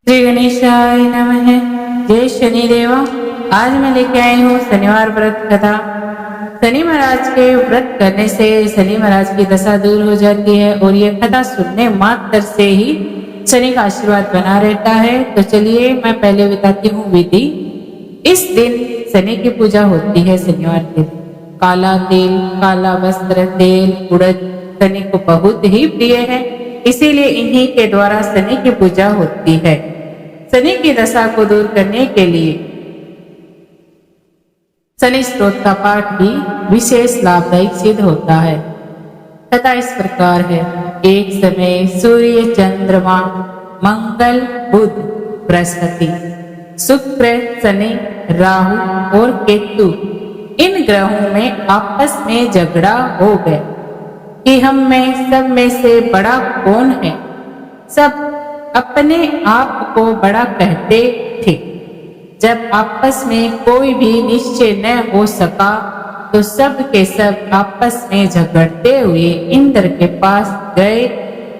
श्री गणेशाय नमः। जय शनि देवा। आज मैं लेके आई हूँ शनिवार व्रत कथा। शनि महाराज के व्रत करने से शनि महाराज की दशा दूर हो जाती है और ये कथा सुनने मात्र से ही शनि का आशीर्वाद बना रहता है। तो चलिए मैं पहले बताती हूँ विधि। इस दिन शनि की पूजा होती है। शनिवार के दिन काला तिल, काला वस्त्र, तेल, उड़द शनि को बहुत ही प्रिय है, इसीलिए इन्हीं के द्वारा शनि की पूजा होती है। शनि की दशा को दूर करने के लिए शनि स्तोत्र का पाठ भी विशेष लाभदायक सिद्ध होता है। कथा इस प्रकार है। एक समय सूर्य, चंद्रमा, मंगल, बुध, बृहस्पति, शुक्र, शनि, राहु और केतु इन ग्रहों में आपस में झगड़ा हो गया कि हम में सब में से बड़ा कौन है। सब अपने आप को बड़ा कहते थे। जब आपस में कोई भी निश्चय न हो सका तो सब के सब आपस में झगड़ते हुए इंद्र के पास गए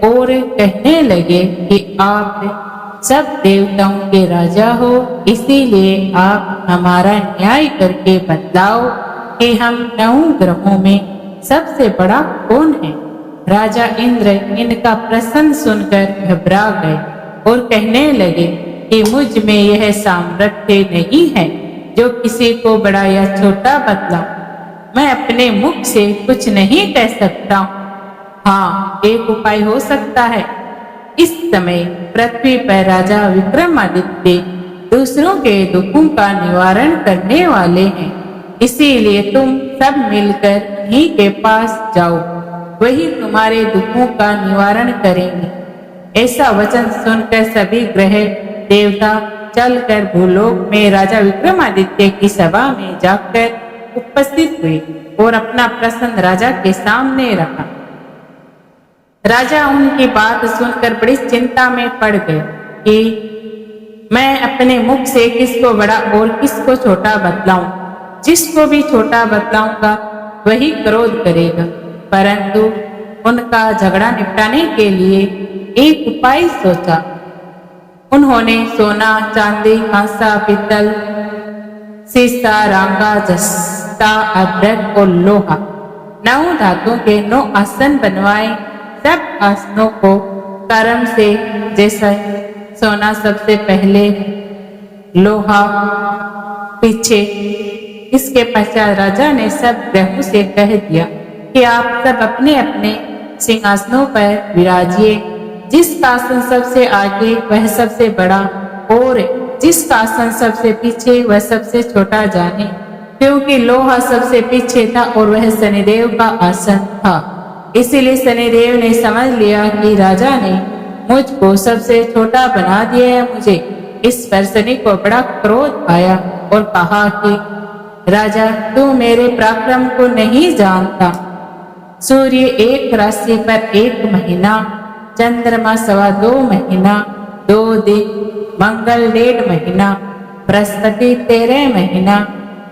और कहने लगे कि आप सब देवताओं के राजा हो, इसीलिए आप हमारा न्याय करके बतलाओ कि हम 9 ग्रहों में सबसे बड़ा कौन है। राजा इंद्र इनका प्रश्न सुनकर घबरा गए और कहने लगे कि मुझ में यह सामर्थ्य नहीं है जो किसी को बड़ा या छोटा बतलाऊं। मैं अपने मुख से कुछ नहीं कह सकता हूँ। हाँ, एक उपाय हो सकता है। इस समय पृथ्वी पर राजा विक्रमादित्य दूसरों के दुखों का निवारण करने वाले हैं, इसीलिए तुम सब मिलकर उन्हीं के पास जाओ, वही तुम्हारे दुखों का निवारण करेंगे। ऐसा वचन सुनकर सभी ग्रह देवता चलकर भूलोक में राजा विक्रमादित्य की सभा में जाकर उपस्थित हुए और अपना प्रश्न राजा के सामने रखा। राजा उनकी बात सुनकर बड़ी चिंता में पड़ गए कि मैं अपने मुख से किसको बड़ा और किसको छोटा बतलाऊं। जिसको भी छोटा बतलाऊंगा वही क्रोध करेगा। परंतु उनका झगड़ा निपटाने के लिए एक उपाय सोचा। उन्होंने सोना, चांदी, कांसा, पीतल, सीसा, रांगा, जस्ता, अभ्रक और लोहा 9 धातुओं के 9 आसन बनवाए। सब आसनों को क्रम से, जैसा सोना सबसे पहले, लोहा पीछे। इसके पश्चात राजा ने सब ग्रहों से कह दिया कि आप सब अपने अपने सिंहासनों पर विराजिए। जिसका आसन सबसे आगे वह सबसे बड़ा और जिसका आसन सबसे पीछे वह सबसे छोटा जाने, क्योंकि लोहा सबसे पीछे था और वह शनिदेव का आसन था। इसीलिए शनिदेव ने समझ लिया कि राजा ने मुझको सबसे छोटा बना दिया है। मुझे इस पर शनि को बड़ा क्रोध आया और कहा कि राजा, तू मेरे पराक्रम को नहीं जानता। सूर्य एक राशि पर 1 महीना, चंद्रमा 2.25 महीना, 2 दिन, मंगल 1.5 महीना, बृहस्पति 13 महीना,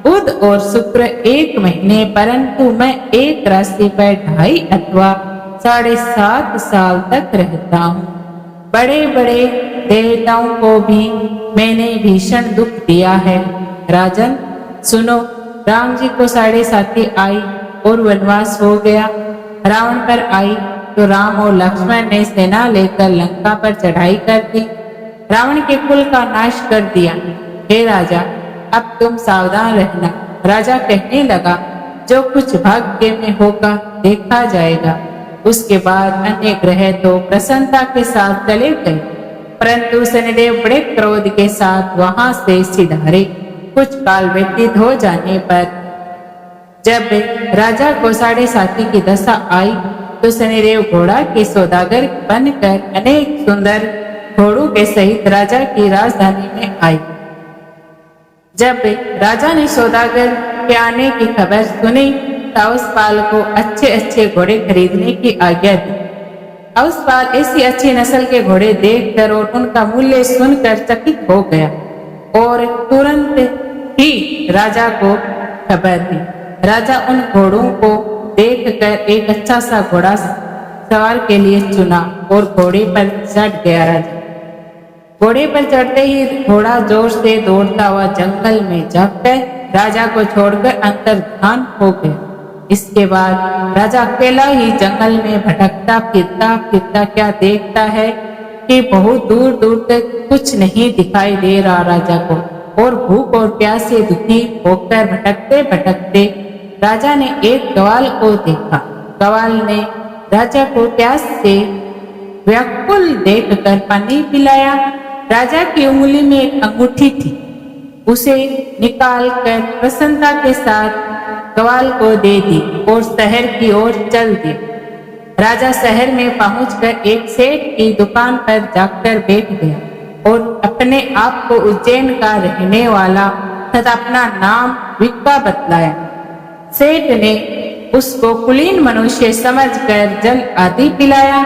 बुध और शुक्र 1 महीने, परंतु मैं एक राशि पर 2.5 अथवा 7.5 साल तक रहता हूँ। बड़े बड़े देवताओं को भी मैंने भीषण दुख दिया है। राजन सुनो, राम जी को 7.5 आई और वनवास हो गया। रावण पर आई तो राम और लक्ष्मण ने सेना लेकर लंका पर चढ़ाई कर दी, रावण के कुल का नाश कर दिया। हे राजा, अब तुम सावधान रहना। राजा कहने लगा, जो कुछ भाग्य में होगा देखा जाएगा। उसके बाद अन्य ग्रह तो प्रसन्नता के साथ चले गए, परंतु शनिदेव बड़े क्रोध के साथ वहां से सिधारे। कुछ काल व्यतीत हो जाने पर जब राजा को 7.5 की दशा आई तो शनिदेव घोड़ा के सौदागर बनकर अनेक सुंदर घोड़ों के सहित राजा की राजधानी में आए। जब राजा ने सौदागर के आने की खबर सुनी तो औसपाल को अच्छे अच्छे घोड़े खरीदने की आज्ञा दी। औसपाल ऐसी अच्छी नस्ल के घोड़े देखकर और उनका मूल्य सुनकर चकित हो गया और तुरंत ही राजा को खबर दी। राजा उन घोड़ों को देखकर एक अच्छा सा घोड़ा सवार के लिए चुना और घोड़े पर चढ़ गया। राजा घोड़े पर चढ़ते ही घोड़ा जोर से दौड़ता हुआ जंगल में जाकर राजा को छोड़कर अंतर्धान हो गया। इसके बाद राजा अकेला ही जंगल में भटकता फिरता क्या देखता है कि बहुत दूर दूर तक कुछ नहीं दिखाई दे रहा राजा को, और भूख और प्यास से दुखी होकर भटकते भटकते राजा ने एक ग्वाल को देखा। ग्वाल ने राजा को प्यास से व्याकुल देखकर पानी पिलाया। राजा की उंगली में एक अंगूठी थी, उसे निकालकर प्रसन्नता के साथ ग्वाल को दे दी और शहर की ओर चल दिया। राजा शहर में पहुंचकर एक सेठ की दुकान पर जाकर बैठ गया और अपने आप को उज्जैन का रहने वाला तथा अपना नाम विक्का बतलाया। सेठ ने उसको कुलीन मनुष्य समझकर जल आदि पिलाया।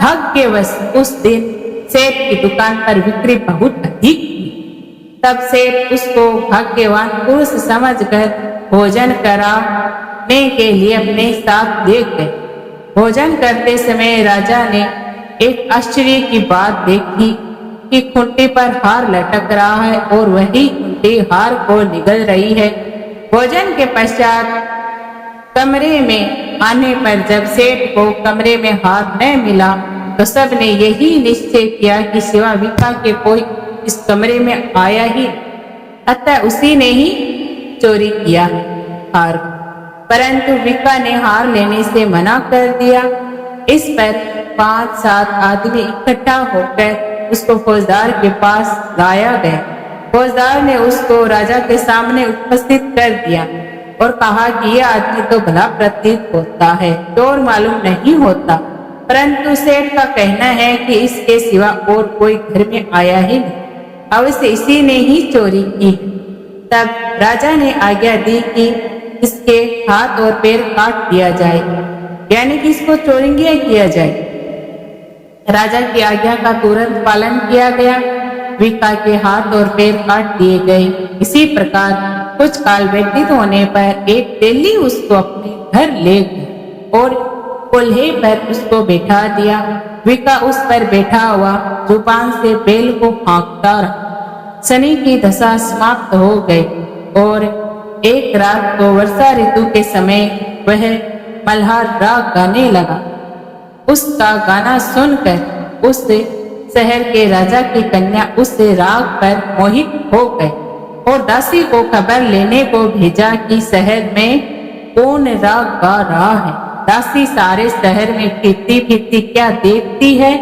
भाग्यवश उस दिन सेठ की दुकान पर बिक्री बहुत अधिक थी। तब सेठ उसको भाग्यवान पुरुष समझकर भोजन कराने के लिए अपने साथ ले गए। भोजन करते समय राजा ने एक आश्चर्य की बात देखी कि खूंटी पर हार लटक रहा है और वही खूंटी हार को निगल रही है। भोजन के पश्चात कमरे में आने पर जब सेठ को कमरे में हार न मिला तो सबने यही निश्चय किया कि सिवा विक्का के कोई इस कमरे में आया ही, अतः उसी ने ही चोरी किया हार। परंतु विक्का ने हार लेने से मना कर दिया। इस पर 5-7 आदमी इकट्ठा होकर उसको फौजदार के पास लाया गया। फौजदार ने उसको राजा के सामने उपस्थित कर दिया और कहा कि यह आदमी तो भला प्रतीत होता है, चोर मालूम नहीं होता, परंतु सेठ का कहना है कि इसके सिवा और कोई घर में आया ही नहीं, अवश्य इसी ने ही चोरी की। तब राजा ने आज्ञा दी कि इसके हाथ और पैर काट दिया जाए, यानी कि इसको चोरंगिया किया जाए। राजा की आज्ञा का तुरंत पालन किया गया। विक्का के हाथ और पैर काट दिए गए। इसी प्रकार कुछ काल व्यतीत होने पर एक तेली उसको अपने घर ले गई और कोल्हे पर उसको बैठा दिया। विक्का उस पर बैठा हुआ जुबान से बैल को हाँकता रहा। शनि की दशा समाप्त हो गई और एक रात को वर्षा ऋतु के समय वह मल्हार राग गाने लगा। उसका गाना सुनकर उस शहर के राजा की कन्या उस राग पर मोहित हो गए और दासी को खबर लेने को भेजा कि शहर में कौन राग गा रहा है। दासी सारे शहर में फिरती फिरती क्या देखती है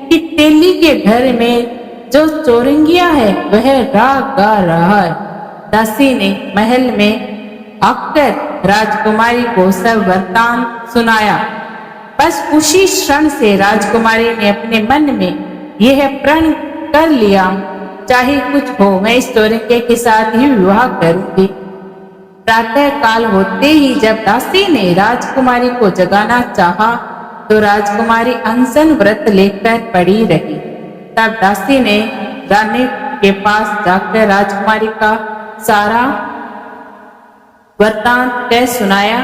कि तेली के घर में जो चोरंगिया है वह राग गा रहा है। दासी ने महल में आकर राजकुमारी को सब वृत्तांत सुनाया। बस उसी क्षण से राजकुमारी ने अपने मन में यह प्रण कर लिया, चाहे कुछ हो मैं इस चोरंगे के साथ ही विवाह करूंगी। प्रातः काल होते ही जब दासी ने राजकुमारी को जगाना चाहा तो राजकुमारी अनशन व्रत लेकर पड़ी रही। तब दासी ने रानी के पास जाकर राजकुमारी का सारा वृत्तांत कह सुनाया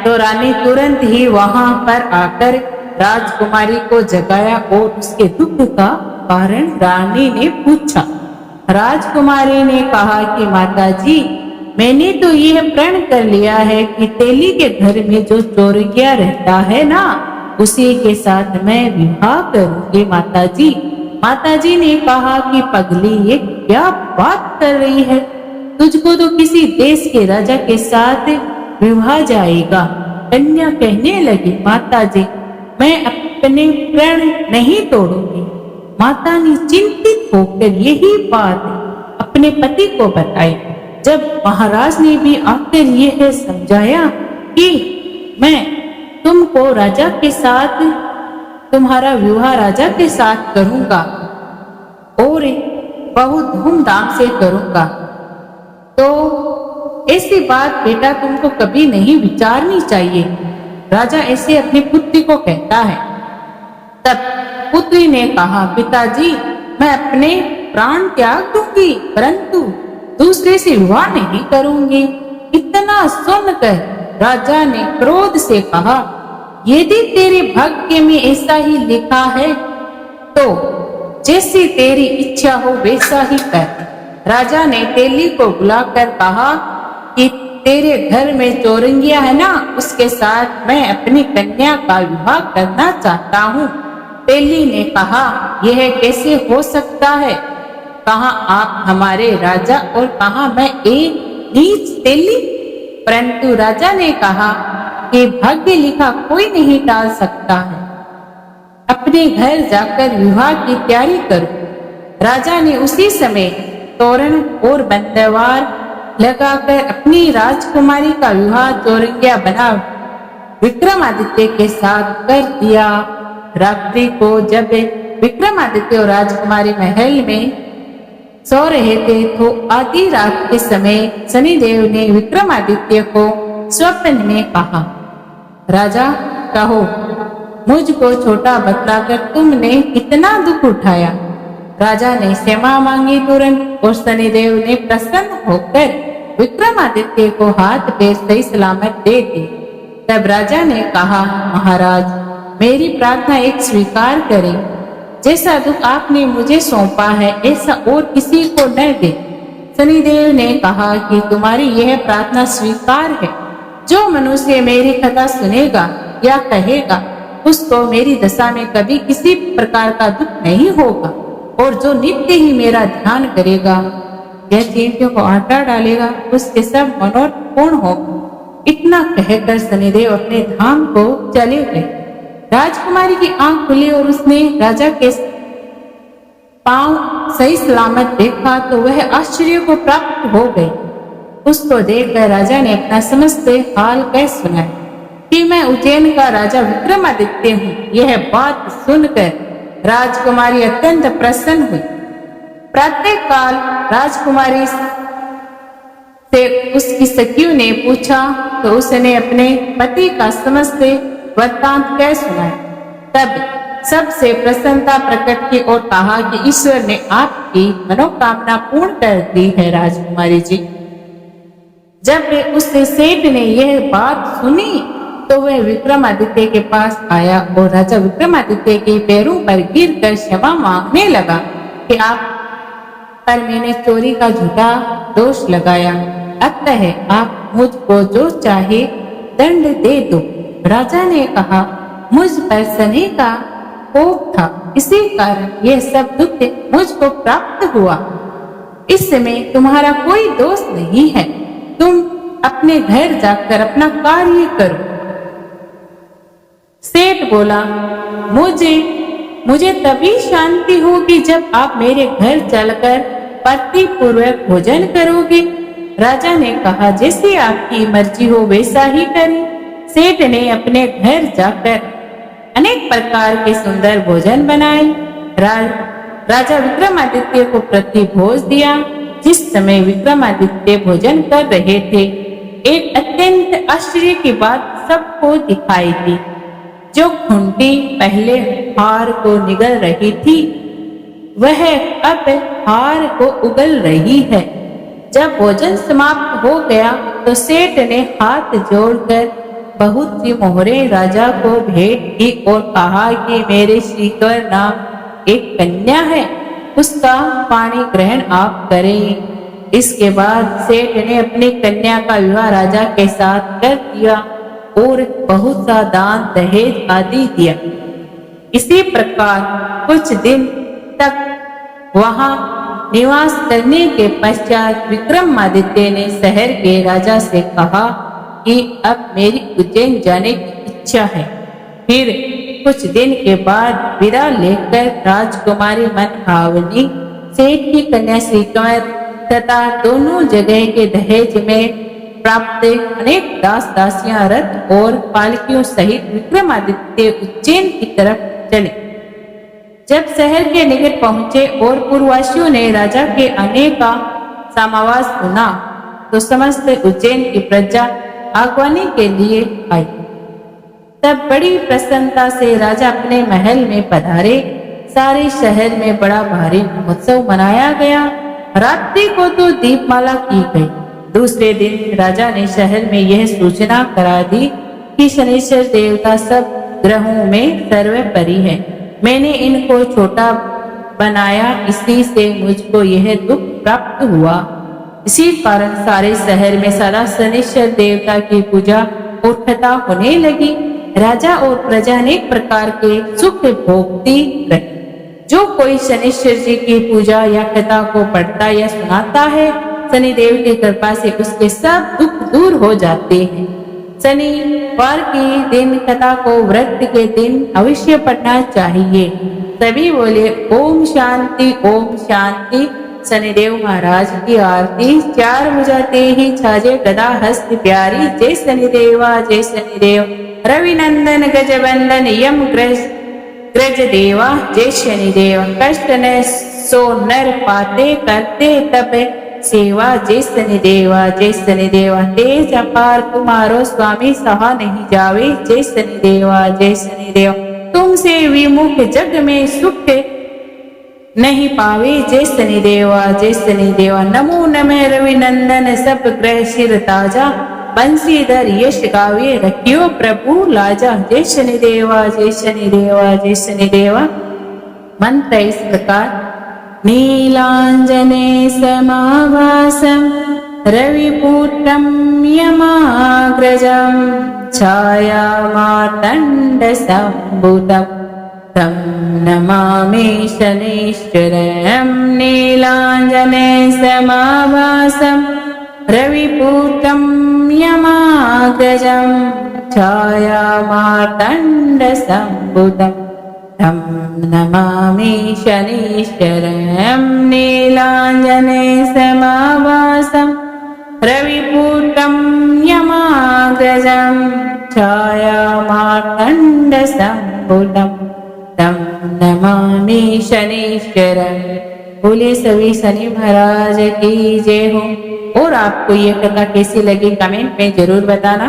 तो रानी तुरंत ही वहां पर आकर राजकुमारी को जगाया और उसके दुख का कारण रानी ने पूछा। राजकुमारी ने कहा कि माताजी, मैंने तो यह प्रण कर लिया है कि तेली के घर में जो चोरंगिया रहता है ना, उसी के साथ मैं विवाह करूंगी माताजी। माताजी ने कहा कि पगली ये क्या बात कर रही है, तुझको तो किसी देश के राजा के साथ विवाह जाएगा। कन्या कहने लगी, माताजी मैं अपने प्रण नहीं तोड़ूंगी। माता ने चिंतित होकर यही बात अपने पति को बताई। जब महाराज ने भी आकर यह समझाया कि मैं तुमको राजा के साथ, तुम्हारा विवाह राजा के साथ करूंगा और बहुत धूमधाम से करूंगा, तो ऐसी बात बेटा तुमको कभी नहीं विचारनी चाहिए। राजा ऐसे अपनी पुत्री को कहता है। तब पुत्री ने कहा, पिताजी मैं अपने प्राण त्याग दूंगी परंतु दूसरे से विवाह नहीं करूंगी। इतना सुनकर राजा ने क्रोध से कहा, यदि तेरे भाग्य में ऐसा ही लिखा है तो जैसी तेरी इच्छा हो वैसा ही कर। राजा ने तेली को बुलाकर कहा कि तेरे घर में चौरंगिया है ना, उसके साथ मैं अपनी कन्या का विवाह करना चाहता हूँ। तेली ने कहा, यह कैसे हो सकता है? कहाँ आप हमारे राजा और कहाँ मैं एक नीच तेली? परंतु राजा ने कहा कि भाग्य लिखा कोई नहीं टाल सकता है, अपने घर जाकर विवाह की तैयारी करो। राजा ने उसी समय तोरण और बंदवार लगाकर अपनी राजकुमारी का विवाह चौरंगिया बना विक्रमादित्य के साथ कर दिया। रात्रि को जब विक्रमादित्य और राजकुमारी महल में सो रहे थे तो आधी रात के समय शनिदेव ने विक्रमादित्य को स्वप्न में कहा, राजा कहो, मुझको छोटा बतलाकर तुमने कितना दुख उठाया। राजा ने क्षमा मांगी तुरंत और शनिदेव ने प्रसन्न होकर विक्रमादित्य को हाथ पैर सही सलामत दे दी। तब राजा ने कहा, महाराज, मेरी प्रार्थना एक स्वीकार करें। जैसा दुख आपने मुझे सौंपा है ऐसा और किसी को न दे। शनिदेव ने कहा कि तुम्हारी यह प्रार्थना स्वीकार है। जो मनुष्य मेरी कथा सुनेगा या कहेगा उसको मेरी दशा में कभी किसी प्रकार का दुख नहीं होगा, और जो नित्य ही मेरा ध्यान करेगा या चींटियों को आटा डालेगा उसके सब मनोरथ पूर्ण होगा। इतना कहकर शनिदेव अपने धाम को चले गए। राजकुमारी की आंख खुली और उसने राजा के पांव सही सलामत देखा तो वह आश्चर्य को प्राप्त हो गई। उसको देखकर राजा ने अपना समस्त हाल कह सुनाया कि मैं उज्जैन का राजा विक्रमादित्य हूँ। यह बात सुनकर राजकुमारी अत्यंत प्रसन्न हुई। प्रातः काल राजकुमारी से उसकी सखियों ने पूछा तो उसने अपने पति का समस्त वृत्तांत कह सुनाया। तब सबसे प्रसन्नता प्रकट की और कहा कि ईश्वर ने आपकी मनोकामना पूर्ण कर दी है राजकुमारी जी। जब उससे सेठ ने यह बात सुनी तो वह विक्रमादित्य के पास आया और राजा विक्रमादित्य के पैरों पर गिरकर क्षमा मांगने लगा कि आप पर मैंने चोरी का झूठा दोष लगाया, अतः आप मुझको जो चाहे दंड दे दो। राजा ने कहा, मुझ पर शनि का कोप था, इसी कारण यह सब दुख मुझको प्राप्त हुआ। इस समय तुम्हारा कोई दोष नहीं है, तुम अपने घर जाकर अपना कार्य करो। सेठ बोला, मुझे तभी शांति होगी जब आप मेरे घर चलकर पति पूर्वक भोजन करोगे। राजा ने कहा, जैसी आपकी मर्जी हो वैसा ही करें। सेठ ने अपने घर जाकर अनेक प्रकार के सुंदर भोजन बनाए। राजा विक्रमादित्य को प्रतिभोज दिया। जिस समय विक्रमादित्य भोजन कर रहे थे, एक अत्यंत आश्चर्य की बात सबको दिखाई दी। जो खूंटी पहले हार को निगल रही थी, वह अब हार को उगल रही है। जब भोजन समाप्त हो गया तो सेठ ने हाथ जोड़कर बहुत सी मोहरें राजा को भेंट की और कहा कि मेरे श्रीकर नाम एक कन्या है, उसका पानी ग्रहण आप करें। इसके बाद सेठ ने अपनी कन्या का विवाह राजा के साथ कर दिया और बहुत सा दान दहेज आदि दिया। इसी प्रकार कुछ दिन तक वहां निवास करने के पश्चात विक्रमादित्य ने शहर के राजा से कहा कि अब मेरी उज्जैन जाने की इच्छा है। फिर कुछ दिन के बाद विदा लेकर राजकुमारी मनभावनी सेठ की कन्या श्रीकुमार तथा दोनों जगह के दहेज में प्राप्त अनेक दास दासियां रथ और पालकियों सहित विक्रमादित्य उज्जैन की तरफ चले। जब शहर के निकट पहुंचे और पूर्ववासियों ने राजा के आने का समावास सुना तो समस्त उज्जैन की प्रजा आगवानी के लिए आई। तब बड़ी प्रसन्नता से राजा अपने महल में पधारे। सारे शहर में बड़ा भारी महोत्सव मनाया गया। रात्रि को तो दीपमाला की गई। दूसरे दिन राजा ने शहर में यह सूचना करा दी कि शनिश्चर देवता सब ग्रहों में सर्वोपरि है। मैंने इनको छोटा बनाया, इसी से मुझको यह दुख प्राप्त हुआ। इसी कारण सारे शहर में सदा शनिश्चर देवता की पूजा और कथा होने लगी। राजा और प्रजा अनेक प्रकार के सुख भोगती रही। जो कोई शनिश्चर जी की पूजा या कथा को पढ़ता या सुनाता है, शनिदेव की कृपा से उसके सब दुख दूर हो जाते हैं। शनिवार के दिन कथा को व्रत के दिन अवश्य पढ़ना चाहिए। सभी बोले ओम शांति ओम शांति। शनिदेव महाराज की आरती। 4 बजाते ही छाजे गदा हस्त प्यारी। जय शनिदेवा जय शनिदेव। रविनंदन गजबंदन यम ग्रज देवा। जय शनिदेव। कष्ट न सो नर पाते, करते तप सेवा। जय शनिदेवा जय शनिदेवा। तेज अपार तुम्हारो स्वामी सहा नहीं जावे। जय शनिदेवा जय शनिदेव। तुमसे विमुख जग में सुख नहीं पावे। जय शनिदेवा जय शनिदेवा। नमो नमः रविनंदन सब ग्रह सिर ताजा। बंसीधर यश गावे रखियो प्रभु लाजा। जय शनिदेवा जय शनिदेवा जय शनिदेवा। मंत्र इस प्रकार। नीलांजने समाभासं रविपुत्रं यमाग्रजं छायामार्तण्ड संभुतं तं नमामि शनैश्चरं। नीलांजने समाभासं रविपुत्रं यमाग्रजं छायामार्तण्ड संभुतं तं नमामि शनैश्चरं। नीलांजने समाभासं रविपुत्रं यमाग्रजं छायामार्तण्ड संभुतं तं नमामि शनैश्चरं। बोले सभी शनि महाराज की जय हो। और आपको ये कथा कैसी लगी कमेंट में जरूर बताना।